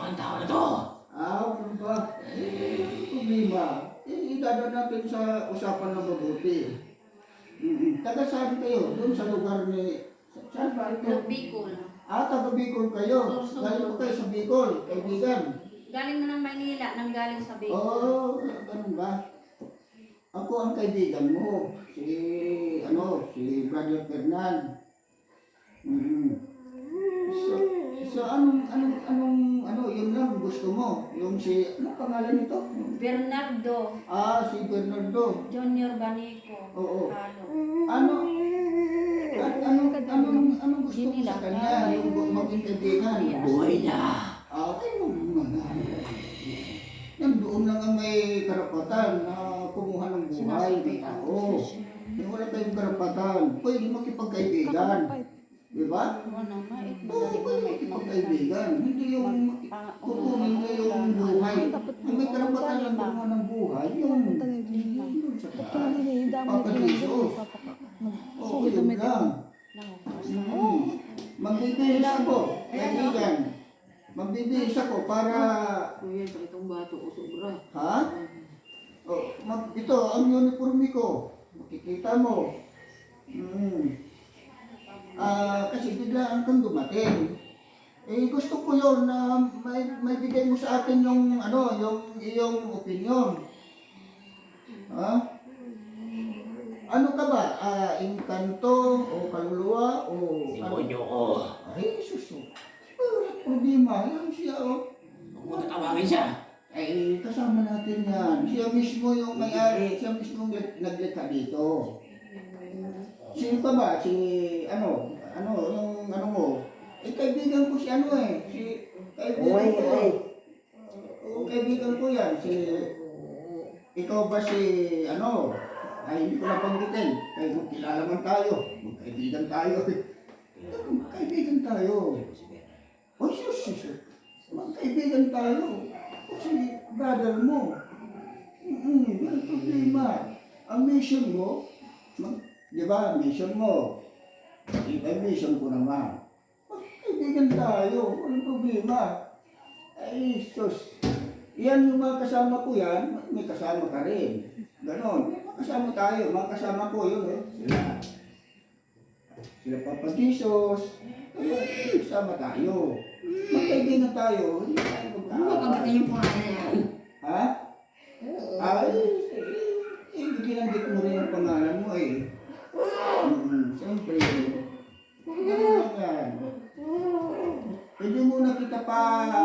ang tao na to. Ano ba? Problema. Idadaan natin sa usapan na mabuti. Taga saan kayo? Doon sa lugar ni... Saan ba ito? Bicol. Taga Bicol kayo. Galing po kayo sa Bicol, kaibigan. Galing na ng Maynila, nang galing sa Bicol. Oo, ganun ba? Ako ang kaibigan mo. Si Brother Fernan. So, yun lang gusto mo? Yung ano pangalan nito? Bernardo. Si Bernardo. Junior Banico. Oo. Halo. Anong gusto mo sa kanya? Yung maging kaibigan? Buhay niya. Ay, doon lang ang may karapatan na kumuha ng buhay ng tao. Yung wala tayong karapatan, pwede makipagkaibigan. Diba? Oo, pwede makipagkaibigan. Hindi yung kukunin mo yung buhay. Ang may karapatan lang kumuha ng buhay, yung sa taas. Papa Jesus. Oo, yun lang. Magbibihis ako, kaibigan. Magbibihis ako para... Kuya, sa itong bato ko sobra. Ha? Ito, ang uniforme ko. Makikita mo. Kasi biglaan kang dumating. Gusto ko yun na may bigay mo sa atin yung iyong opinion. Ha? Ano ka ba? Engkanto o kaluluwa o... Demonyo ko. Ay, suso. Walang problema. Yan siya, Huwag mo tatawagin siya. Kasama natin yan. Siya mismo yung may-ari. Siya mismo naglikha dito. Sino pa ba? Yung mo? Kaibigan ko si kaibigan ko. Kaibigan ko yan. Ikaw ba hindi ko napanggitin. Kaya magkilala man tayo. Magkaibigan tayo. Magkaibigan tayo. Sus. Magkaibigan tayo. Kasi brother mo. Walang problema. Ang mission mo, di ba, mission mo. Iba mission ko naman. Magkaibigan tayo. Walang problema. Ay, sus. Yan yung mga kasama ko yan, may kasama ka rin. Ganon. Kasama tayo. Mga kasama ko yun Sila Papa Jesus. Kasama tayo. Magkaibigan tayo. Hindi tayo Ano yung pangalan yan? Ha? Binanggit mo rin ang pangalan mo Siyempre,